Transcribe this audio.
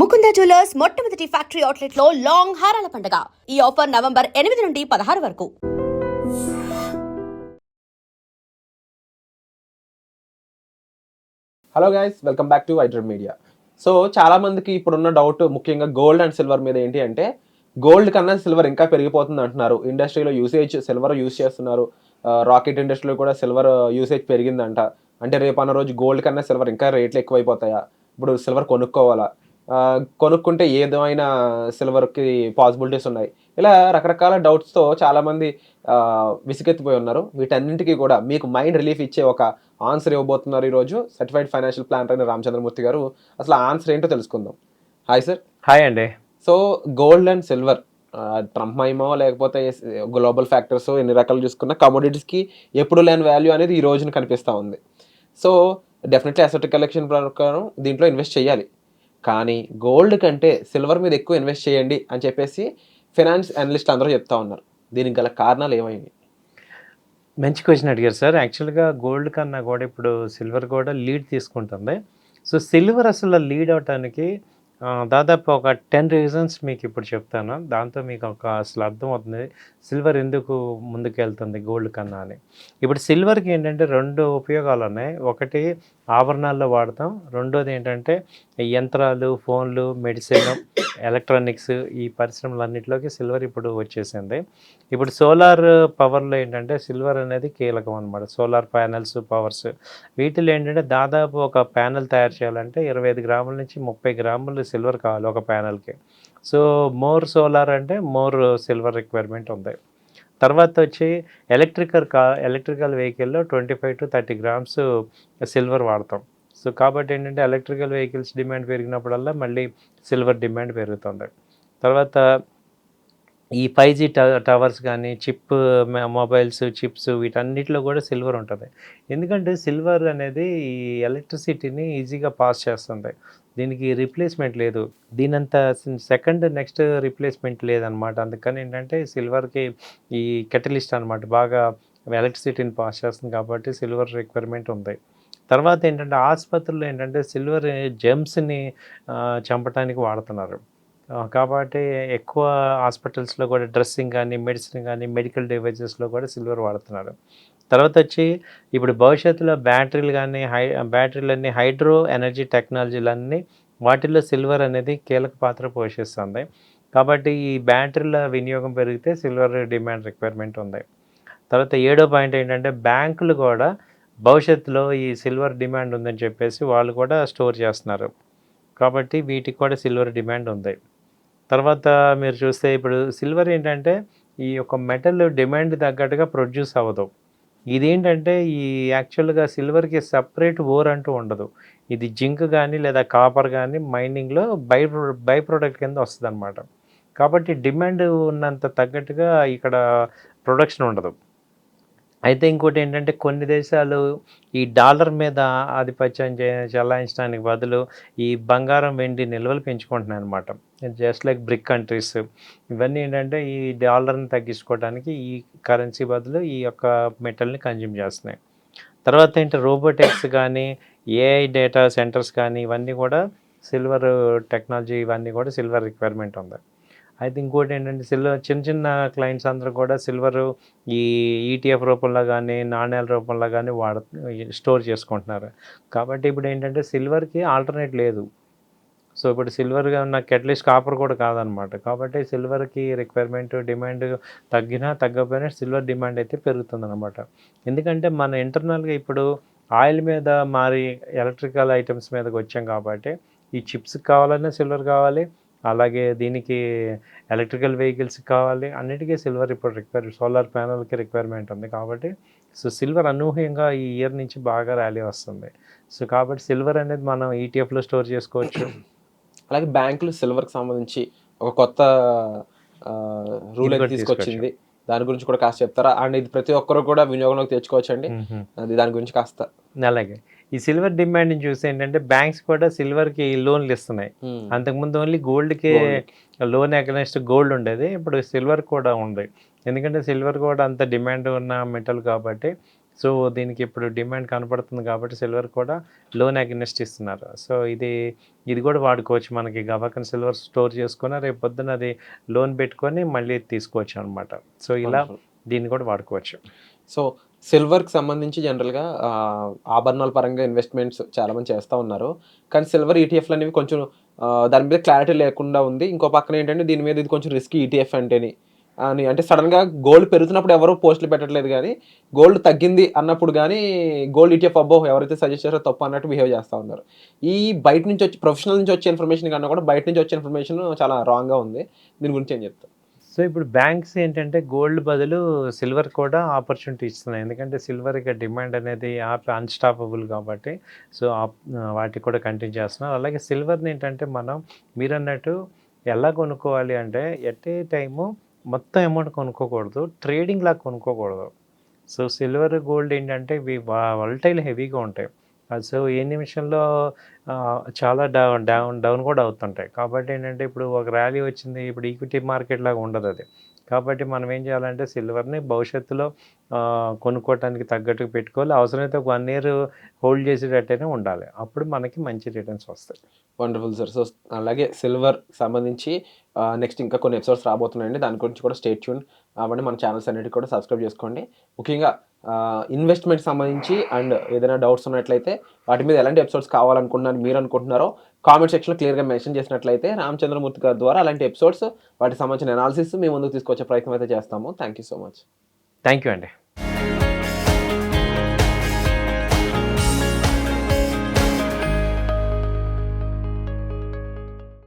Mukunda jewellers మొట్టమొదటి factory outlet లో long హారాల పండుగ. ఈ ఆఫర్ నవంబర్ 8 నుండి 16 వరకు. Hello guys, welcome back to iDream media. So చాలా మందికి ఇప్పుడున్న డౌట్ ముఖ్యంగా గోల్డ్ అండ్ సిల్వర్ మీద ఏంటి అంటే, గోల్డ్ కన్నా సిల్వర్ ఇంకా పెరిగిపోతుంది అంటున్నారు. ఇండస్ట్రీలో యూసేజ్ సిల్వర్ యూజ్ చేస్తున్నారు. రాకెట్ ఇండస్ట్రీలో కూడా సిల్వర్ యూసేజ్ పెరిగిందంట. అంటే రేపు అన్న రోజు గోల్డ్ కన్నా సిల్వర్ ఇంకా రేట్లు ఎక్కువైపోతాయా? ఇప్పుడు సిల్వర్ కొనుక్కోవాలా? కొనుక్కుంటే ఏ విధమైన సిల్వర్కి పాసిబిలిటీస్ ఉన్నాయి? ఇలా రకరకాల డౌట్స్తో చాలామంది విసిగెత్తిపోయి ఉన్నారు. వీటన్నింటికి కూడా మీకు మైండ్ రిలీఫ్ ఇచ్చే ఒక ఆన్సర్ ఇవ్వబోతున్నారు ఈరోజు సర్టిఫైడ్ ఫైనాన్షియల్ ప్లానర్ అయిన రామచంద్రమూర్తి గారు. అసలు ఆన్సర్ ఏంటో తెలుసుకుందాం. Hi sir. హాయ్ అండి. So gold and silver Trump మహిమో లేకపోతే గ్లోబల్ ఫ్యాక్టర్స్ ఎన్ని రకాలు చూసుకున్న కమోడిటీస్కి ఎప్పుడు లేని వాల్యూ అనేది ఈ రోజున కనిపిస్తూ ఉంది. సో డెఫినెట్లీ అసెట్ కలెక్షన్ ప్రకారం దీంట్లో ఇన్వెస్ట్ చేయాలి. కానీ గోల్డ్ కంటే సిల్వర్ మీద ఎక్కువ ఇన్వెస్ట్ చేయండి అని చెప్పేసి ఫైనాన్స్ అనలిస్ట్ అందరూ చెప్తా ఉన్నారు. దీనికి గల కారణాలు ఏమైంది? మంచి క్వశ్చన్ అడిగారు సార్. యాక్చువల్గా గోల్డ్ కన్నా కూడా ఇప్పుడు సిల్వర్ కూడా లీడ్ తీసుకుంటుంది. సో సిల్వర్ అసలు లీడ్ అవటానికి దాదాపు ఒక 10 రీజన్స్ మీకు ఇప్పుడు చెప్తాను. దాంతో మీకు అసలు అర్థమవుతుంది సిల్వర్ ఎందుకు ముందుకు వెళ్తుంది గోల్డ్ కన్నా అని. ఇప్పుడు సిల్వర్కి ఏంటంటే 2 ఉపయోగాలు ఉన్నాయి. ఒకటి ఆభరణాల్లో వాడతాం, రెండోది ఏంటంటే యంత్రాలు, ఫోన్లు, మెడిసిన్, ఎలక్ట్రానిక్స్ ఈ పరిశ్రమలన్నింటిలోకి సిల్వర్ ఇప్పుడు వచ్చేసింది. ఇప్పుడు సోలార్ పవర్లో ఏంటంటే సిల్వర్ అనేది కీలకం అనమాట. సోలార్ ప్యానెల్స్, పవర్స్ వీటిలో ఏంటంటే దాదాపు ఒక ప్యానెల్ తయారు చేయాలంటే 25 గ్రాముల నుంచి 30 గ్రాములు సిల్వర్ కావాలి ఒక ప్యానెల్కి. సో మోర్ సోలార్ అంటే మోర్ సిల్వర్ రిక్వైర్మెంట్ ఉంది. తర్వాత వచ్చి ఎలక్ట్రికల్ వెహికల్లో 25 to 30 గ్రామ్స్ సిల్వర్ వాడతాం. సో కాబట్టి ఏంటంటే ఎలక్ట్రికల్ వెహికల్స్ డిమాండ్ పెరిగినప్పుడల్లా మళ్ళీ సిల్వర్ డిమాండ్ పెరుగుతుంది. తర్వాత ఈ 5G టవర్స్ కానీ మొబైల్స్ చిప్స్ వీటన్నిటిలో కూడా సిల్వర్ ఉంటుంది. ఎందుకంటే సిల్వర్ అనేది ఈ ఎలక్ట్రిసిటీని ఈజీగా పాస్ చేస్తుంది. దీనికి రీప్లేస్మెంట్ లేదు. దీనంత నెక్స్ట్ రీప్లేస్మెంట్ లేదనమాట. అందుకని ఏంటంటే సిల్వర్కి ఈ కెటలిస్ట్ అనమాట, బాగా ఎలక్ట్రిసిటీని పాస్ చేస్తుంది కాబట్టి సిల్వర్ రిక్వైర్మెంట్ ఉంది. తర్వాత ఏంటంటే ఆసుపత్రుల్లో ఏంటంటే సిల్వర్ జెమ్స్ని చంపడానికి వాడుతున్నారు. కాబట్టి ఎక్కువ హాస్పిటల్స్లో కూడా డ్రెస్సింగ్ కానీ, మెడిసిన్ కానీ, మెడికల్ డివైజెస్లో కూడా సిల్వర్ వాడుతున్నారు. తర్వాత వచ్చి ఇప్పుడు భవిష్యత్తులో బ్యాటరీలన్నీ హైడ్రో ఎనర్జీ టెక్నాలజీలన్నీ వాటిల్లో సిల్వర్ అనేది కీలక పాత్ర పోషిస్తుంది. కాబట్టి ఈ బ్యాటరీల వినియోగం పెరిగితే సిల్వర్ డిమాండ్ రిక్వైర్మెంట్ ఉంది. తర్వాత 7వ పాయింట్ ఏంటంటే బ్యాంకులు కూడా భవిష్యత్తులో ఈ సిల్వర్ డిమాండ్ ఉందని చెప్పేసి వాళ్ళు కూడా స్టోర్ చేస్తున్నారు. కాబట్టి వీటికి కూడా సిల్వర్ డిమాండ్ ఉంది. తర్వాత మీరు చూస్తే ఇప్పుడు సిల్వర్ ఏంటంటే ఈ యొక్క మెటల్ డిమాండ్ తగ్గట్టుగా ప్రొడ్యూస్ అవ్వదు. ఇదేంటంటే ఈ యాక్చువల్గా సిల్వర్కి సపరేట్ ఓర్ అంటూ ఉండదు. ఇది జింక్ కానీ లేదా కాపర్ కానీ మైనింగ్లో బై ప్రోడక్ట్ కింద వస్తుంది అనమాట. కాబట్టి డిమాండ్ ఉన్నంత తగ్గట్టుగా ఇక్కడ ప్రొడక్షన్ ఉండదు. అయితే ఇంకోటి ఏంటంటే కొన్ని దేశాలు ఈ డాలర్ మీద ఆధిపత్యం చెలాయించడానికి బదులు ఈ బంగారం, వెండి నిల్వలు పెంచుకుంటున్నాయి అనమాట. జస్ట్ లైక్ బ్రిక్ కంట్రీస్ ఇవన్నీ ఏంటంటే ఈ డాలర్ని తగ్గించుకోవడానికి ఈ కరెన్సీ బదులు ఈ యొక్క మెటల్ని కన్జ్యూమ్ చేస్తున్నాయి. తర్వాత ఏంటి రోబోటిక్స్ కానీ, ఏఐ డేటా సెంటర్స్ కానీ ఇవన్నీ కూడా సిల్వర్ టెక్నాలజీ, ఇవన్నీ కూడా సిల్వర్ రిక్వైర్మెంట్ ఉంది. అయితే ఇంకోటి ఏంటంటే చిన్న చిన్న క్లయింట్స్ అందరూ కూడా సిల్వరు ఈ ఈటీఎఫ్ రూపంలో కానీ, నాణ్యాల రూపంలో కానీ స్టోర్ చేసుకుంటున్నారు. కాబట్టి ఇప్పుడు ఏంటంటే సిల్వర్కి ఆల్టర్నేట్ లేదు. సో ఇప్పుడు సిల్వర్గా ఉన్న అట్లీస్ట్ కాపర్ కూడా కాదనమాట. కాబట్టి సిల్వర్కి రిక్వైర్మెంట్ డిమాండ్ తగ్గకపోయినా సిల్వర్ డిమాండ్ అయితే పెరుగుతుందన్నమాట. ఎందుకంటే మన ఇంటర్నల్గా ఇప్పుడు ఆయిల్ మీద మారి ఎలక్ట్రికల్ ఐటమ్స్ మీదకి వచ్చాం కాబట్టి ఈ చిప్స్కి కావాలన్నా సిల్వర్ కావాలి, అలాగే దీనికి ఎలక్ట్రికల్ వెహికల్స్కి కావాలి, అన్నిటికీ సిల్వర్ ఇప్పుడు సోలార్ ప్యానల్కి రిక్వైర్మెంట్ ఉంది. కాబట్టి సో సిల్వర్ అనూహ్యంగా ఈ ఇయర్ నుంచి బాగా ర్యాలీ వస్తుంది. సో కాబట్టి సిల్వర్ అనేది మనం ఈటీఎఫ్లో స్టోర్ చేసుకోవచ్చు. అలాగే బ్యాంకులు సిల్వర్కి సంబంధించి ఒక కొత్త రూల్ అయితే తీసుకొచ్చింది. దాని గురించి కూడా కాస్త చెప్తారా? అండ్ ఇది ప్రతి ఒక్కరు కూడా వినియోగంలోకి తెచ్చుకోవచ్చండి. అది దాని గురించి కాస్త. అలాగే ఈ సిల్వర్ డిమాండ్ని చూసి ఏంటంటే బ్యాంక్స్ కూడా సిల్వర్కి లోన్లు ఇస్తున్నాయి. అంతకుముందు ఓన్లీ గోల్డ్కి లోన్ అగెన్స్ట్ గోల్డ్ ఉండేది, ఇప్పుడు సిల్వర్ కూడా ఉంది. ఎందుకంటే సిల్వర్ కూడా అంత డిమాండ్ ఉన్న మెటల్ కాబట్టి సో దీనికి ఇప్పుడు డిమాండ్ కనపడుతుంది కాబట్టి సిల్వర్ కూడా లోన్ అగెనిస్ట్ ఇస్తున్నారు. సో ఇది కూడా వాడుకోవచ్చు. మనకి గబక్కన సిల్వర్ స్టోర్ చేసుకొని రేపు పొద్దున అది లోన్ పెట్టుకొని మళ్ళీ తీసుకోవచ్చు అనమాట. సో ఇలా దీన్ని కూడా వాడుకోవచ్చు. సో సిల్వర్కి సంబంధించి జనరల్గా ఆభరణాల పరంగా ఇన్వెస్ట్మెంట్స్ చాలామంది చేస్తూ ఉన్నారు. కానీ సిల్వర్ ఈటీఎఫ్లు అనేవి కొంచెం దాని మీద క్లారిటీ లేకుండా ఉంది. ఇంకో పక్కన ఏంటంటే దీని మీద ఇది కొంచెం రిస్కీ ఈటీఎఫ్ అంటేని అని, అంటే సడన్గా గోల్డ్ పెరుగుతున్నప్పుడు ఎవరు పోస్టులు పెట్టట్లేదు, కానీ గోల్డ్ తగ్గింది అన్నప్పుడు కానీ గోల్డ్ ఈటీఎఫ్ అబ్బో ఎవరైతే సజెస్ట్ చేస్తారో తప్పు అన్నట్టు బిహేవ్ చేస్తూ ఉన్నారు. ఈ బయట నుంచి వచ్చి ప్రొఫెషనల్ నుంచి వచ్చే ఇన్ఫర్మేషన్ కన్నా కూడా బయట నుంచి వచ్చే ఇన్ఫర్మేషన్ చాలా రాంగ్గా ఉంది. దీని గురించి ఏం చెప్తారు? సో ఇప్పుడు బ్యాంక్స్ ఏంటంటే గోల్డ్ బదులు సిల్వర్ కూడా ఆపర్చునిటీ ఇస్తున్నాయి. ఎందుకంటే సిల్వర్ ఇక డిమాండ్ అనేది అన్స్టాపబుల్ కాబట్టి సో వాటికి కూడా కంటిన్యూ చేస్తున్నారు. అలాగే సిల్వర్ని ఏంటంటే మీరు అన్నట్టు ఎలా కొనుక్కోవాలి అంటే ఎట్ ఏ టైము మొత్తం అమౌంట్ కొనుక్కోకూడదు, ట్రేడింగ్ లాగా కొనుక్కోకూడదు. సో సిల్వర్ గోల్డ్ ఏంటంటే ఇవి వోలటైల్ హెవీగా ఉంటాయి. సో ఏ నిమిషంలో చాలా డౌన్ కూడా అవుతుంటాయి. కాబట్టి ఏంటంటే ఇప్పుడు ఒక ర్యాలీ వచ్చింది, ఇప్పుడు ఈక్విటీ మార్కెట్ లాగా ఉండదు అది. కాబట్టి మనం ఏం చేయాలంటే సిల్వర్ని భవిష్యత్తులో కొనుక్కోవటానికి తగ్గట్టుగా పెట్టుకోవాలి. అవసరమైతే ఒక 1 year హోల్డ్ చేసేటట్టయినా ఉండాలి. అప్పుడు మనకి మంచి రిటర్న్స్ వస్తాయి. Wonderful sir. సో అలాగే సిల్వర్ సంబంధించి నెక్స్ట్ ఇంకా కొన్ని ఎపిసోడ్స్ రాబోతున్నాయండి. దాని గురించి కూడా స్టే ట్యూన్ అవ్వండి. మన ఛానల్స్ అన్నిటికీ కూడా సబ్స్క్రైబ్ చేసుకోండి. ముఖ్యంగా ఇన్వెస్ట్మెంట్ సంబంధించి అండ్ ఏదైనా డౌట్స్ ఉన్నట్లయితే వాటి మీద ఎలాంటి ఎపిసోడ్స్ కావాలనుకుంటున్నారు మీరు అనుకుంటున్నారో కామెంట్ సెక్షన్లో క్లియర్గా మెన్షన్ చేసినట్లయితే రామచంద్రమూర్తి గారి ద్వారా అలాంటి ఎపిసోడ్స్ వాటికి సంబంధించిన అనాలిసిస్ మీ ముందుకు తీసుకొచ్చే ప్రయత్నం అయితే చేస్తాము. Thank you so much. Thank you అండి.